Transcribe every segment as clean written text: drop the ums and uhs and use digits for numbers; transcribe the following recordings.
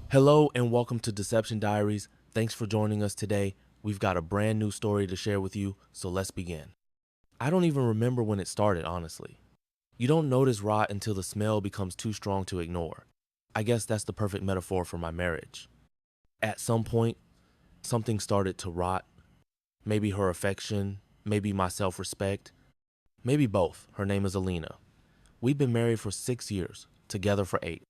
Hello and welcome to Deception Diaries. Thanks for joining us today. We've got a brand new story to share with you, so let's begin. I don't even remember when it started, honestly. You don't notice rot until the smell becomes too strong to ignore. I guess that's the perfect metaphor for my marriage. At some point, something started to rot. Maybe her affection, maybe my self respect, maybe both. Her name is Alina. We've been married for 6 years, together for 8.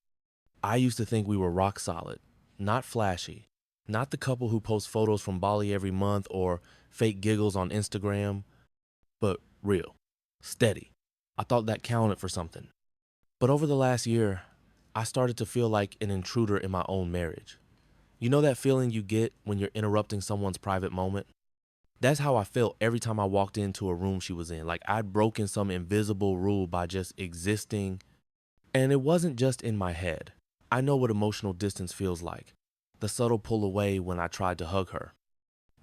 I used to think we were rock solid, not flashy, not the couple who post photos from Bali every month or fake giggles on Instagram, but real, steady. I thought that counted for something. But over the last year, I started to feel like an intruder in my own marriage. You know that feeling you get when you're interrupting someone's private moment? That's how I felt every time I walked into a room she was in, like I'd broken some invisible rule by just existing. And it wasn't just in my head. I know what emotional distance feels like. The subtle pull away when I tried to hug her.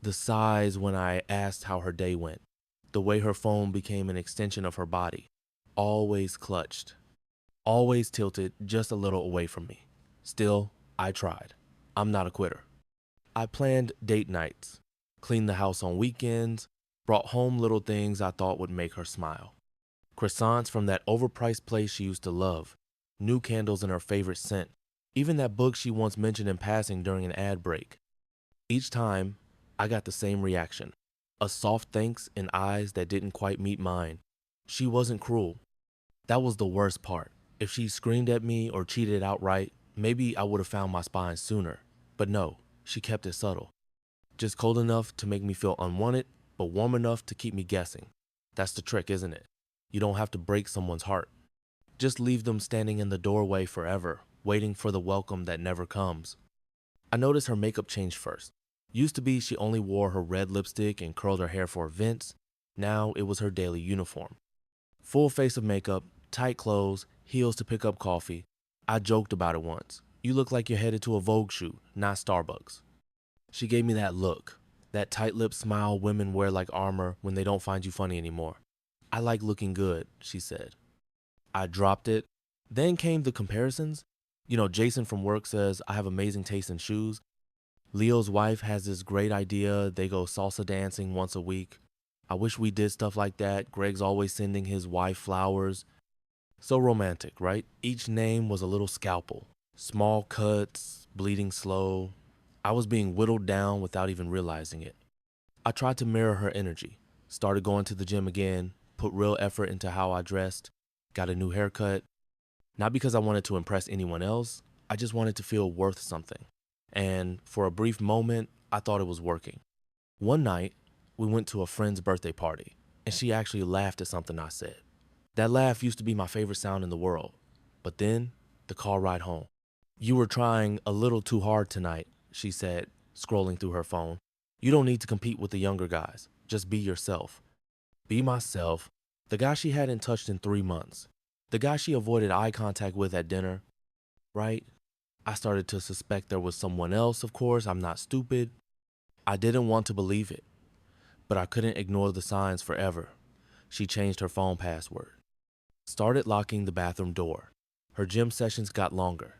The sighs when I asked how her day went. The way her phone became an extension of her body. Always clutched. Always tilted just a little away from me. Still, I tried. I'm not a quitter. I planned date nights, cleaned the house on weekends, brought home little things I thought would make her smile. Croissants from that overpriced place she used to love, new candles in her favorite scent, even that book she once mentioned in passing during an ad break. Each time, I got the same reaction, a soft thanks and eyes that didn't quite meet mine. She wasn't cruel. That was the worst part. If she screamed at me or cheated outright, maybe I would have found my spine sooner. But no, she kept it subtle. Just cold enough to make me feel unwanted, but warm enough to keep me guessing. That's the trick, isn't it? You don't have to break someone's heart. Just leave them standing in the doorway forever, waiting for the welcome that never comes. I noticed her makeup changed first. Used to be she only wore her red lipstick and curled her hair for events. Now it was her daily uniform. Full face of makeup, tight clothes, heels to pick up coffee. I joked about it once. You look like you're headed to a Vogue shoot, not Starbucks. She gave me that look, that tight-lipped smile women wear like armor when they don't find you funny anymore. I like looking good, she said. I dropped it. Then came the comparisons. Jason from work says I have amazing taste in shoes. Leo's wife has this great idea. They go salsa dancing once a week. I wish we did stuff like that. Greg's always sending his wife flowers. So romantic, right? Each name was a little scalpel. Small cuts, bleeding slow. I was being whittled down without even realizing it. I tried to mirror her energy. Started going to the gym again, put real effort into how I dressed, got a new haircut. Not because I wanted to impress anyone else, I just wanted to feel worth something. And for a brief moment, I thought it was working. One night, we went to a friend's birthday party, and she actually laughed at something I said. That laugh used to be my favorite sound in the world. But then, the car ride home. You were trying a little too hard tonight, she said, scrolling through her phone. You don't need to compete with the younger guys. Just be yourself. Be myself. The guy she hadn't touched in 3 months. The guy she avoided eye contact with at dinner. Right? I started to suspect there was someone else, of course. I'm not stupid. I didn't want to believe it, but I couldn't ignore the signs forever. She changed her phone password. Started locking the bathroom door. Her gym sessions got longer.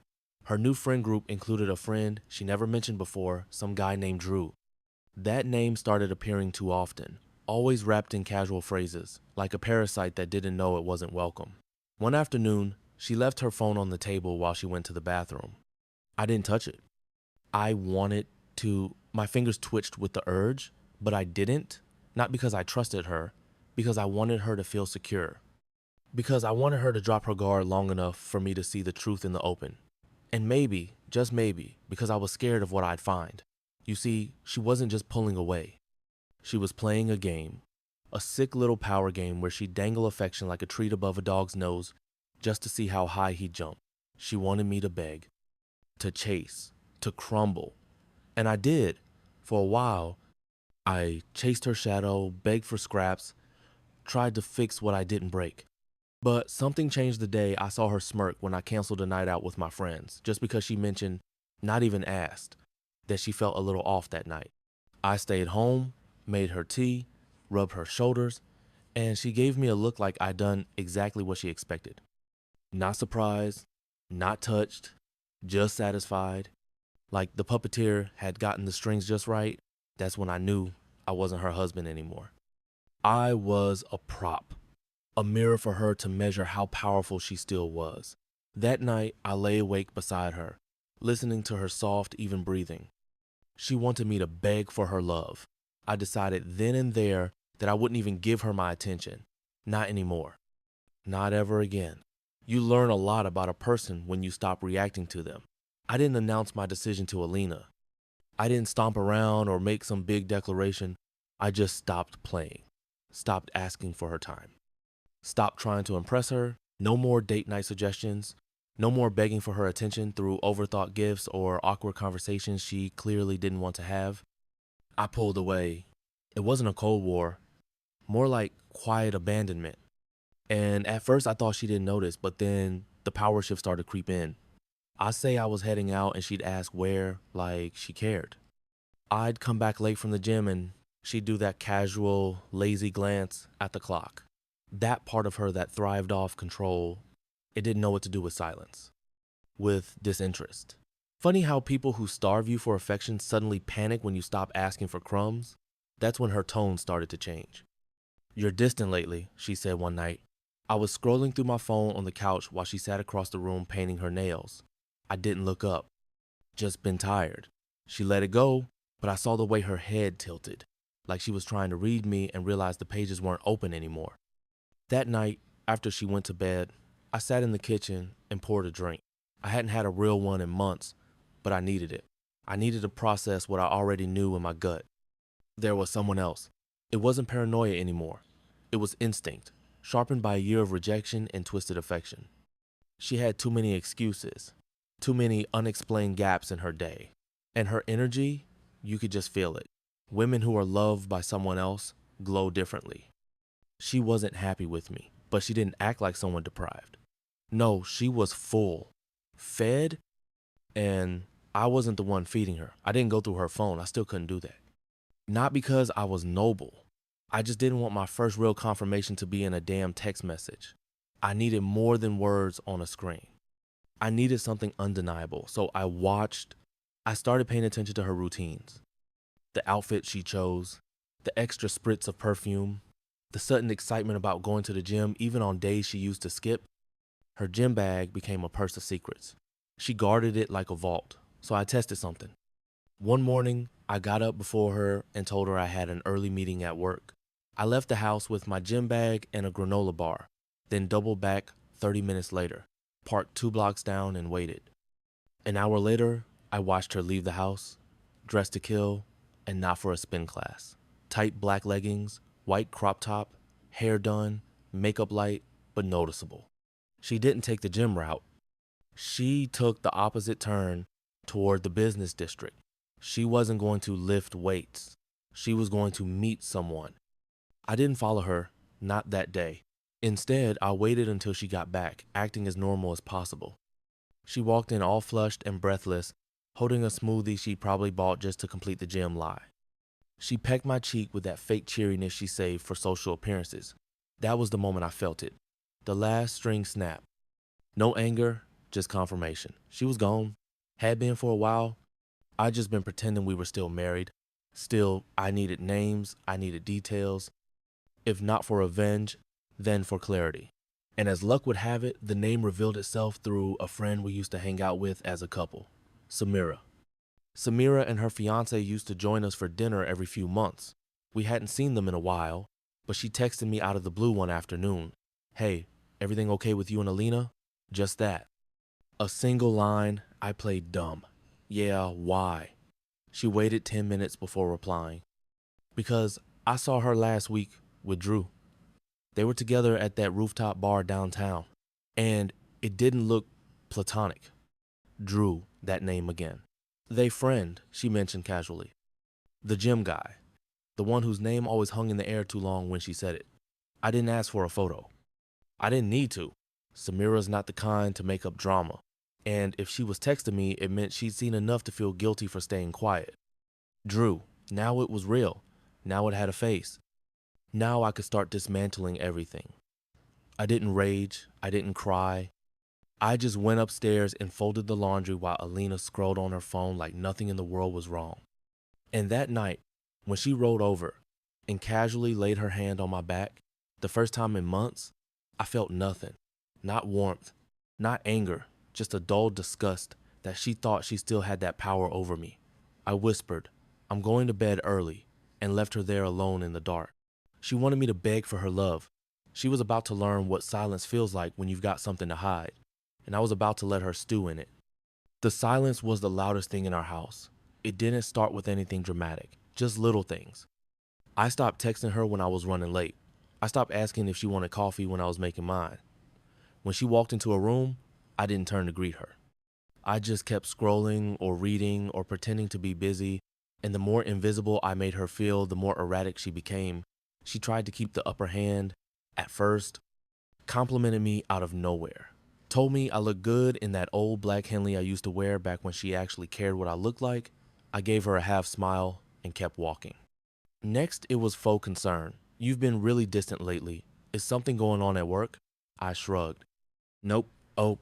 Her new friend group included a friend she never mentioned before, some guy named Drew. That name started appearing too often, always wrapped in casual phrases, like a parasite that didn't know it wasn't welcome. One afternoon, she left her phone on the table while she went to the bathroom. I didn't touch it. I wanted to, my fingers twitched with the urge, but I didn't, not because I trusted her, because I wanted her to feel secure. Because I wanted her to drop her guard long enough for me to see the truth in the open. And maybe, just maybe, because I was scared of what I'd find. You see, she wasn't just pulling away. She was playing a game. A sick little power game where she'd dangle affection like a treat above a dog's nose just to see how high he'd jump. She wanted me to beg, to chase, to crumble. And I did. For a while, I chased her shadow, begged for scraps, tried to fix what I didn't break. But something changed the day I saw her smirk when I canceled a night out with my friends, just because she mentioned, not even asked, that she felt a little off that night. I stayed home, made her tea, rubbed her shoulders, and she gave me a look like I'd done exactly what she expected. Not surprised, not touched, just satisfied. Like the puppeteer had gotten the strings just right. That's when I knew I wasn't her husband anymore. I was a prop, a mirror for her to measure how powerful she still was. That night, I lay awake beside her, listening to her soft, even breathing. She wanted me to beg for her love. I decided then and there that I wouldn't even give her my attention. Not anymore. Not ever again. You learn a lot about a person when you stop reacting to them. I didn't announce my decision to Alina. I didn't stomp around or make some big declaration. I just stopped playing, stopped asking for her time, stopped trying to impress her. No more date night suggestions, no more begging for her attention through overthought gifts or awkward conversations she clearly didn't want to have. I pulled away. It wasn't a Cold War, more like quiet abandonment. And at first I thought she didn't notice, but then the power shift started to creep in. I'd say I was heading out and she'd ask where, like she cared. I'd come back late from the gym and she'd do that casual, lazy glance at the clock. That part of her that thrived off control, it didn't know what to do with silence, with disinterest. Funny how people who starve you for affection suddenly panic when you stop asking for crumbs. That's when her tone started to change. "You're distant lately," she said one night. I was scrolling through my phone on the couch while she sat across the room painting her nails. I didn't look up. Just been tired. She let it go, but I saw the way her head tilted, like she was trying to read me and realized the pages weren't open anymore. That night, after she went to bed, I sat in the kitchen and poured a drink. I hadn't had a real one in months, but I needed it. I needed to process what I already knew in my gut. There was someone else. It wasn't paranoia anymore. It was instinct, sharpened by a year of rejection and twisted affection. She had too many excuses, too many unexplained gaps in her day. And her energy, you could just feel it. Women who are loved by someone else glow differently. She wasn't happy with me, but she didn't act like someone deprived. No, she was full, fed, and I wasn't the one feeding her. I didn't go through her phone. I still couldn't do that. Not because I was noble. I just didn't want my first real confirmation to be in a damn text message. I needed more than words on a screen. I needed something undeniable, so I started paying attention to her routines. The outfit she chose, the extra spritz of perfume, the sudden excitement about going to the gym even on days she used to skip. Her gym bag became a purse of secrets. She guarded it like a vault, so I tested something. One morning, I got up before her and told her I had an early meeting at work. I left the house with my gym bag and a granola bar, then doubled back 30 minutes later, parked 2 blocks down and waited. An hour later, I watched her leave the house, dressed to kill, and not for a spin class. Tight black leggings, white crop top, hair done, makeup light, but noticeable. She didn't take the gym route. She took the opposite turn toward the business district. She wasn't going to lift weights. She was going to meet someone. I didn't follow her, not that day. Instead, I waited until she got back, acting as normal as possible. She walked in all flushed and breathless, holding a smoothie she'd probably bought just to complete the gym lie. She pecked my cheek with that fake cheeriness she saved for social appearances. That was the moment I felt it. The last string snapped. No anger, just confirmation. She was gone. Had been for a while. I'd just been pretending we were still married. Still, I needed names, I needed details. If not for revenge, then for clarity. And as luck would have it, the name revealed itself through a friend we used to hang out with as a couple, Samira. Samira and her fiance used to join us for dinner every few months. We hadn't seen them in a while, but she texted me out of the blue one afternoon. "Hey, everything okay with you and Alina?" Just that. A single line. I played dumb. Yeah, why? She waited 10 minutes before replying. Because I saw her last week with Drew. They were together at that rooftop bar downtown. And it didn't look platonic. Drew, that name again. They friend, she mentioned casually. The gym guy. The one whose name always hung in the air too long when she said it. I didn't ask for a photo. I didn't need to. Samira's not the kind to make up drama. And if she was texting me, it meant she'd seen enough to feel guilty for staying quiet. Drew. Now it was real. Now it had a face. Now I could start dismantling everything. I didn't rage. I didn't cry. I just went upstairs and folded the laundry while Alina scrolled on her phone like nothing in the world was wrong. And that night, when she rolled over and casually laid her hand on my back, the first time in months, I felt nothing. Not warmth, not anger, just a dull disgust that she thought she still had that power over me. I whispered, "I'm going to bed early," and left her there alone in the dark. She wanted me to beg for her love. She was about to learn what silence feels like when you've got something to hide, and I was about to let her stew in it. The silence was the loudest thing in our house. It didn't start with anything dramatic, just little things. I stopped texting her when I was running late. I stopped asking if she wanted coffee when I was making mine. When she walked into a room, I didn't turn to greet her. I just kept scrolling or reading or pretending to be busy, and the more invisible I made her feel, the more erratic she became. She tried to keep the upper hand at first, complimented me out of nowhere, told me I looked good in that old black Henley I used to wear back when she actually cared what I looked like. I gave her a half smile and kept walking. Next, it was faux concern. "You've been really distant lately. Is something going on at work?" I shrugged. "Nope. Oh,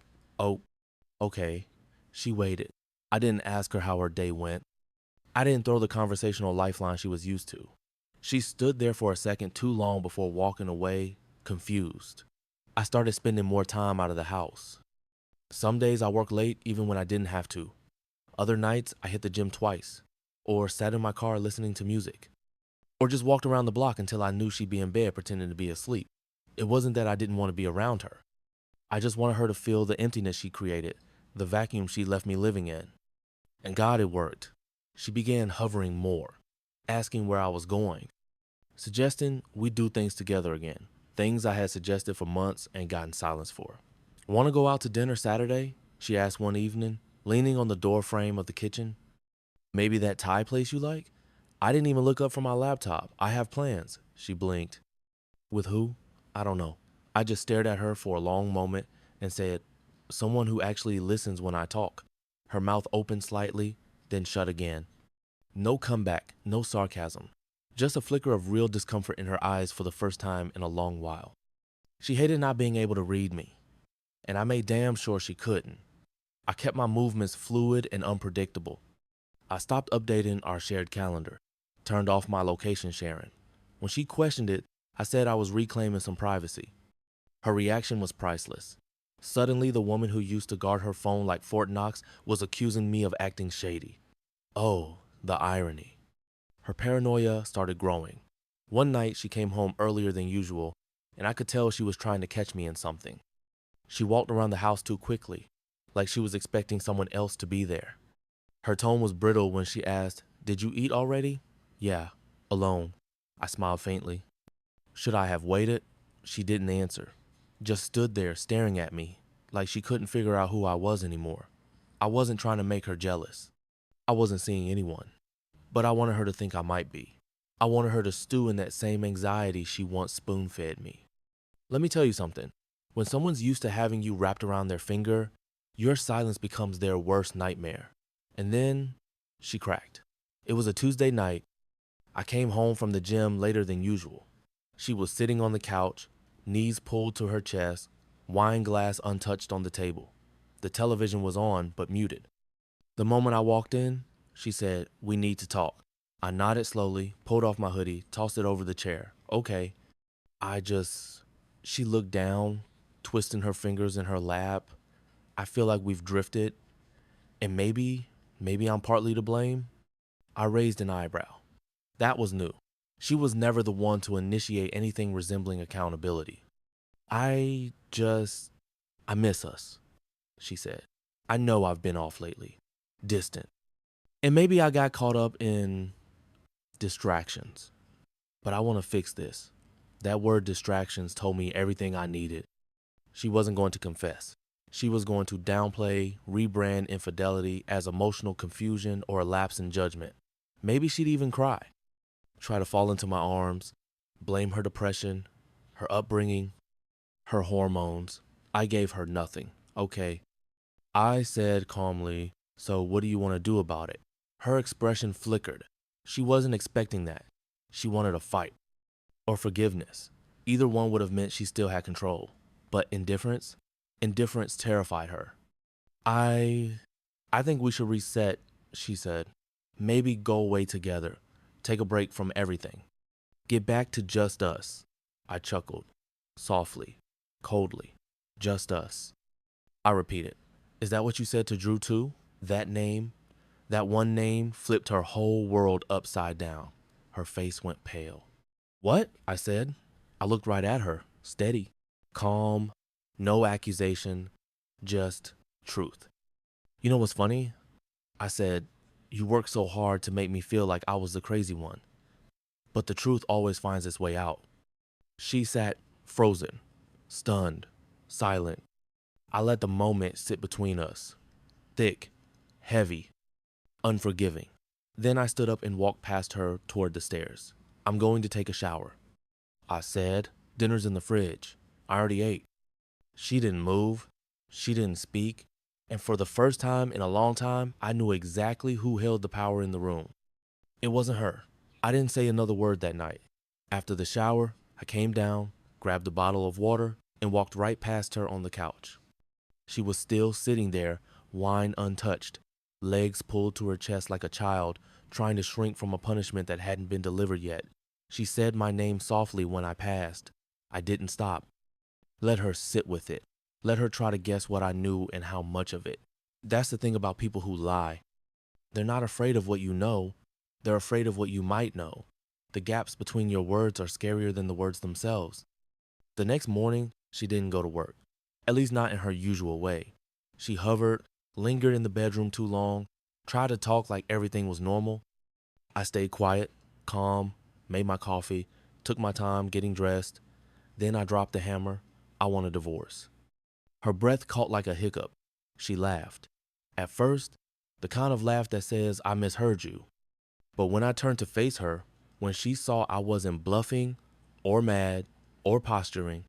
okay." She waited. I didn't ask her how her day went. I didn't throw the conversational lifeline she was used to. She stood there for a second too long before walking away, confused. I started spending more time out of the house. Some days I worked late even when I didn't have to. Other nights I hit the gym twice, or sat in my car listening to music, or just walked around the block until I knew she'd be in bed pretending to be asleep. It wasn't that I didn't want to be around her. I just wanted her to feel the emptiness she created, the vacuum she left me living in. And God, it worked. She began hovering more, asking where I was going, suggesting we do things together again, things I had suggested for months and gotten silence for. "Want to go out to dinner Saturday?" she asked one evening, leaning on the door frame of the kitchen. "Maybe that Thai place you like?" I didn't even look up from my laptop. "I have plans," she blinked. "With who?" "I don't know." I just stared at her for a long moment and said, "Someone who actually listens when I talk." Her mouth opened slightly, then shut again. No comeback, no sarcasm. Just a flicker of real discomfort in her eyes for the first time in a long while. She hated not being able to read me, and I made damn sure she couldn't. I kept my movements fluid and unpredictable. I stopped updating our shared calendar, turned off my location sharing. When she questioned it, I said I was reclaiming some privacy. Her reaction was priceless. Suddenly, the woman who used to guard her phone like Fort Knox was accusing me of acting shady. Oh, the irony. Her paranoia started growing. One night, she came home earlier than usual, and I could tell she was trying to catch me in something. She walked around the house too quickly, like she was expecting someone else to be there. Her tone was brittle when she asked, "Did you eat already?" "Yeah, alone." I smiled faintly. "Should I have waited?" She didn't answer, just stood there staring at me, like she couldn't figure out who I was anymore. I wasn't trying to make her jealous. I wasn't seeing anyone, but I wanted her to think I might be. I wanted her to stew in that same anxiety she once spoon-fed me. Let me tell you something. When someone's used to having you wrapped around their finger, your silence becomes their worst nightmare. And then, she cracked. It was a Tuesday night. I came home from the gym later than usual. She was sitting on the couch, knees pulled to her chest, wine glass untouched on the table. The television was on, but muted. The moment I walked in, she said, "We need to talk." I nodded slowly, pulled off my hoodie, tossed it over the chair. "Okay." She looked down, twisting her fingers in her lap. "I feel like we've drifted, and maybe I'm partly to blame." I raised an eyebrow. That was new. She was never the one to initiate anything resembling accountability. I miss us," she said. "I know I've been off lately, distant. And maybe I got caught up in distractions. But I want to fix this." That word distractions told me everything I needed. She wasn't going to confess. She was going to downplay, rebrand infidelity as emotional confusion or a lapse in judgment. Maybe she'd even cry, try to fall into my arms, blame her depression, her upbringing, her hormones. I gave her nothing. "Okay." I said calmly, "So what do you want to do about it?" Her expression flickered. She wasn't expecting that. She wanted a fight or forgiveness. Either one would have meant she still had control. But indifference? Indifference terrified her. I I think we should reset, she said. Maybe go away together. Take a break from everything. Get back to just us. I chuckled, softly, coldly. Just us. I repeated. Is that what you said to Drew too? That name? That one name flipped her whole world upside down. Her face went pale. What? I said. I looked right at her, steady, calm, no accusation, just truth. You know what's funny? I said, you worked so hard to make me feel like I was the crazy one. But the truth always finds its way out. She sat frozen, stunned, silent. I let the moment sit between us, thick, heavy, unforgiving. Then I stood up and walked past her toward the stairs. I'm going to take a shower. I said, dinner's in the fridge. I already ate. She didn't move. She didn't speak. And for the first time in a long time, I knew exactly who held the power in the room. It wasn't her. I didn't say another word that night. After the shower, I came down, grabbed a bottle of water, and walked right past her on the couch. She was still sitting there, wine untouched, legs pulled to her chest like a child, trying to shrink from a punishment that hadn't been delivered yet. She said my name softly when I passed. I didn't stop. Let her sit with it. Let her try to guess what I knew and how much of it. That's the thing about people who lie. They're not afraid of what you know. They're afraid of what you might know. The gaps between your words are scarier than the words themselves. The next morning, she didn't go to work, at least not in her usual way. She hovered, lingered in the bedroom too long, tried to talk like everything was normal. I stayed quiet, calm, made my coffee, took my time getting dressed. Then I dropped the hammer. I want a divorce. Her breath caught like a hiccup. She laughed. At first, the kind of laugh that says, I misheard you. But when I turned to face her, when she saw I wasn't bluffing or mad or posturing,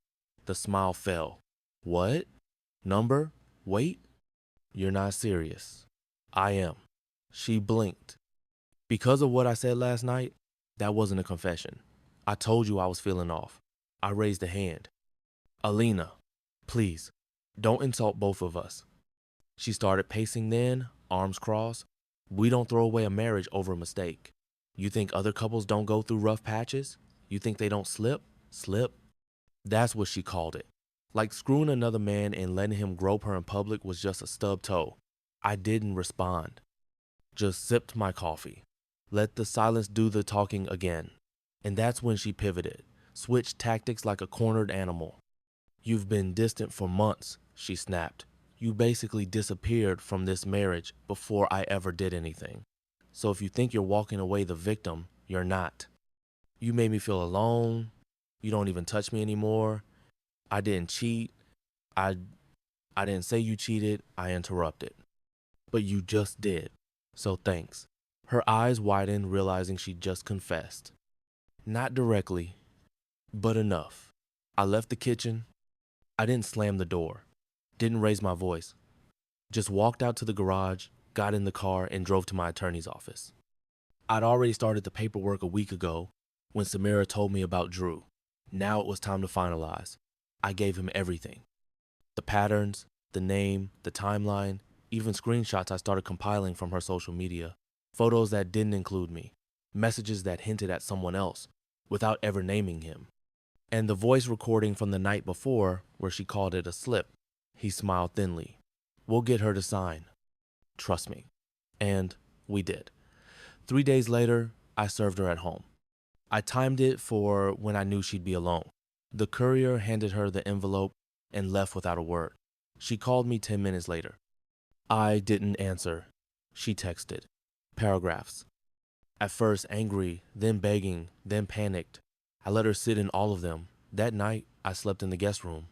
the smile fell. What? Number? Wait? You're not serious. I am. She blinked. Because of what I said last night, that wasn't a confession. I told you I was feeling off. I raised a hand. Alina, please, don't insult both of us. She started pacing then, arms crossed. We don't throw away a marriage over a mistake. You think other couples don't go through rough patches? You think they don't slip? Slip? That's what she called it. Like screwing another man and letting him grope her in public was just a stub toe. I didn't respond. Just sipped my coffee. Let the silence do the talking again. And that's when she pivoted, switched tactics like a cornered animal. You've been distant for months, she snapped. You basically disappeared from this marriage before I ever did anything. So if you think you're walking away the victim, you're not. You made me feel alone. You don't even touch me anymore. I didn't cheat. I didn't say you cheated. I interrupted. But you just did. So thanks. Her eyes widened, realizing she just confessed. Not directly, but enough. I left the kitchen. I didn't slam the door. Didn't raise my voice. Just walked out to the garage, got in the car, and drove to my attorney's office. I'd already started the paperwork a week ago when Samira told me about Drew. Now it was time to finalize. I gave him everything. The patterns, the name, the timeline, even screenshots I started compiling from her social media. Photos that didn't include me. Messages that hinted at someone else without ever naming him. And the voice recording from the night before where she called it a slip. He smiled thinly. We'll get her to sign. Trust me. And we did. 3 days later, I served her at home. I timed it for when I knew she'd be alone. The courier handed her the envelope and left without a word. She called me 10 minutes later. I didn't answer. She texted. Paragraphs. At first angry, then begging, then panicked. I let her sit in all of them. That night, I slept in the guest room.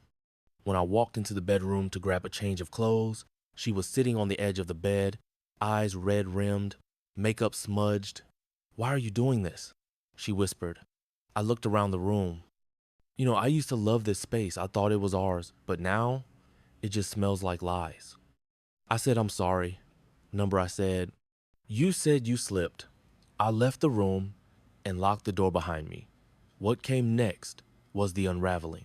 When I walked into the bedroom to grab a change of clothes, she was sitting on the edge of the bed, eyes red-rimmed, makeup smudged. Why are you doing this? She whispered. I looked around the room. You know, I used to love this space. I thought it was ours, but now it just smells like lies. I said, I'm sorry. Number, I said, you said you slipped. I left the room and locked the door behind me. What came next was the unraveling.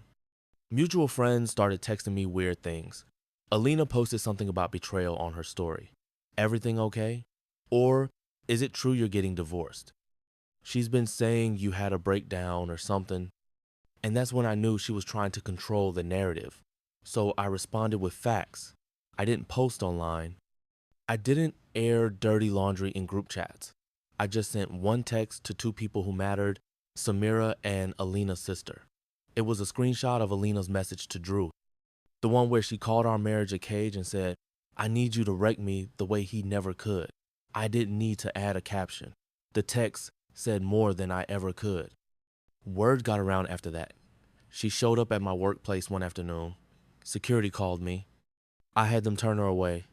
Mutual friends started texting me weird things. Alina posted something about betrayal on her story. Everything okay? Or is it true you're getting divorced? She's been saying you had a breakdown or something. And that's when I knew she was trying to control the narrative. So I responded with facts. I didn't post online. I didn't air dirty laundry in group chats. I just sent one text to two people who mattered, Samira and Alina's sister. It was a screenshot of Alina's message to Drew, the one where she called our marriage a cage and said, I need you to wreck me the way he never could. I didn't need to add a caption. The text said more than I ever could. Word got around after that. She showed up at my workplace one afternoon. Security called me. I had them turn her away.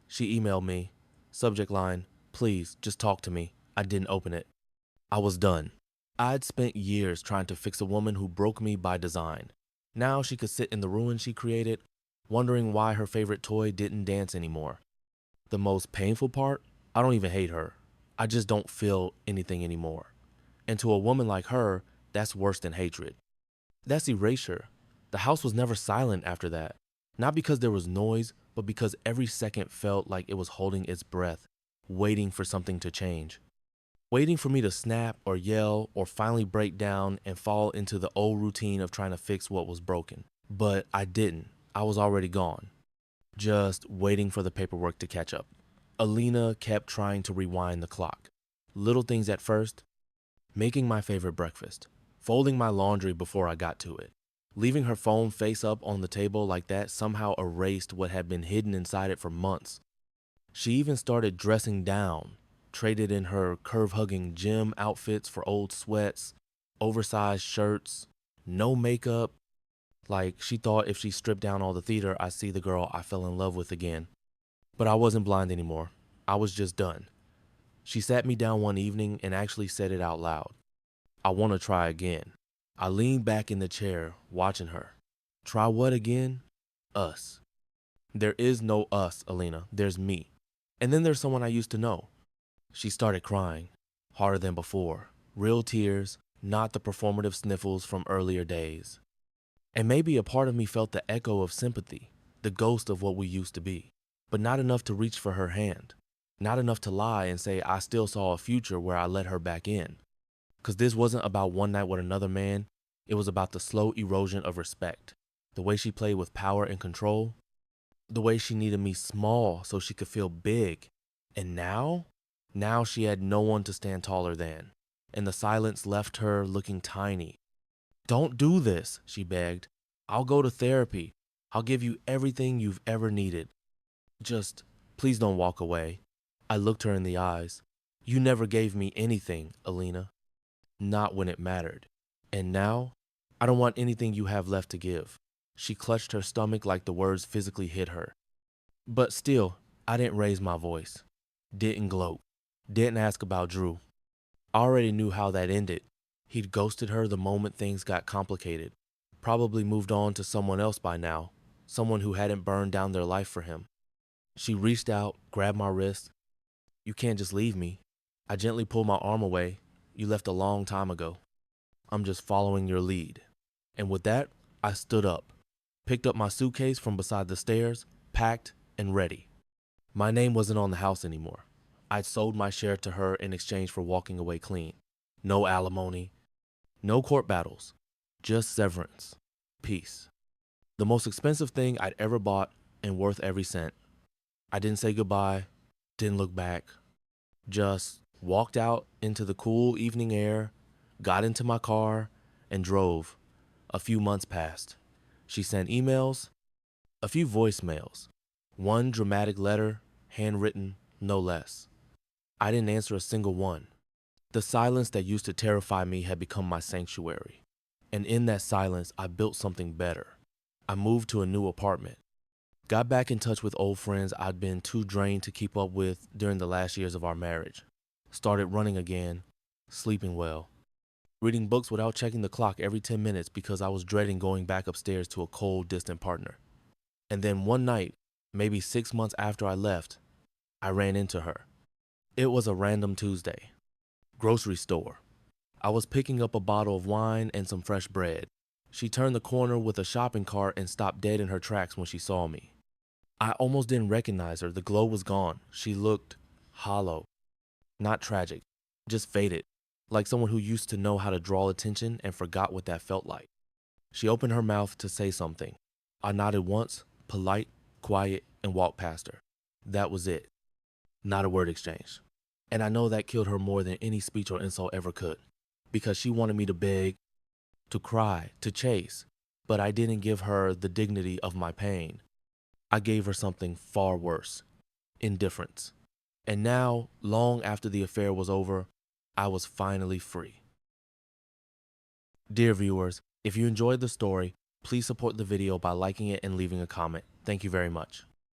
She emailed me. Subject line, please, just talk to me. I didn't open it. I was done. I'd spent years trying to fix a woman who broke me by design. Now she could sit in the ruin she created, wondering why her favorite toy didn't dance anymore. The most painful part? I don't even hate her. I just don't feel anything anymore. And to a woman like her, that's worse than hatred. That's erasure. The house was never silent after that. Not because there was noise, but because every second felt like it was holding its breath, waiting for something to change. Waiting for me to snap or yell or finally break down and fall into the old routine of trying to fix what was broken. But I didn't. I was already gone. Just waiting for the paperwork to catch up. Alina kept trying to rewind the clock. Little things at first, making my favorite breakfast, folding my laundry before I got to it. Leaving her phone face up on the table like that somehow erased what had been hidden inside it for months. She even started dressing down, traded in her curve-hugging gym outfits for old sweats, oversized shirts, no makeup. Like she thought if she stripped down all the theater, I'd see the girl I fell in love with again. But I wasn't blind anymore. I was just done. She sat me down one evening and actually said it out loud. I want to try again. I leaned back in the chair, watching her. Try what again? Us. There is no us, Alina. There's me. And then there's someone I used to know. She started crying, harder than before. Real tears, not the performative sniffles from earlier days. And maybe a part of me felt the echo of sympathy, the ghost of what we used to be, but not enough to reach for her hand. Not enough to lie and say I still saw a future where I let her back in. Because this wasn't about one night with another man. It was about the slow erosion of respect. The way she played with power and control. The way she needed me small so she could feel big. And now she had no one to stand taller than. And the silence left her looking tiny. Don't do this, she begged. I'll go to therapy. I'll give you everything you've ever needed. Just, please don't walk away. I looked her in the eyes. You never gave me anything, Alina. Not when it mattered. And now, I don't want anything you have left to give. She clutched her stomach like the words physically hit her. But still, I didn't raise my voice. Didn't gloat. Didn't ask about Drew. I already knew how that ended. He'd ghosted her the moment things got complicated. Probably moved on to someone else by now. Someone who hadn't burned down their life for him. She reached out, grabbed my wrist. You can't just leave me. I gently pulled my arm away. You left a long time ago. I'm just following your lead. And with that, I stood up, picked up my suitcase from beside the stairs, packed and ready. My name wasn't on the house anymore. I'd sold my share to her in exchange for walking away clean. No alimony, no court battles, just severance, peace. The most expensive thing I'd ever bought and worth every cent. I didn't say goodbye, didn't look back, just walked out into the cool evening air, got into my car, and drove. A few months passed. She sent emails, a few voicemails, one dramatic letter, handwritten, no less. I didn't answer a single one. The silence that used to terrify me had become my sanctuary. And in that silence, I built something better. I moved to a new apartment. Got back in touch with old friends I'd been too drained to keep up with during the last years of our marriage. Started running again, sleeping well. Reading books without checking the clock every 10 minutes because I was dreading going back upstairs to a cold, distant partner. And then one night, maybe 6 months after I left, I ran into her. It was a random Tuesday. Grocery store. I was picking up a bottle of wine and some fresh bread. She turned the corner with a shopping cart and stopped dead in her tracks when she saw me. I almost didn't recognize her. The glow was gone. She looked hollow, not tragic, just faded, like someone who used to know how to draw attention and forgot what that felt like. She opened her mouth to say something. I nodded once, polite, quiet, and walked past her. That was it. Not a word exchange. And I know that killed her more than any speech or insult ever could, because she wanted me to beg, to cry, to chase, but I didn't give her the dignity of my pain. I gave her something far worse, indifference. And now, long after the affair was over, I was finally free. Dear viewers, if you enjoyed the story, please support the video by liking it and leaving a comment. Thank you very much.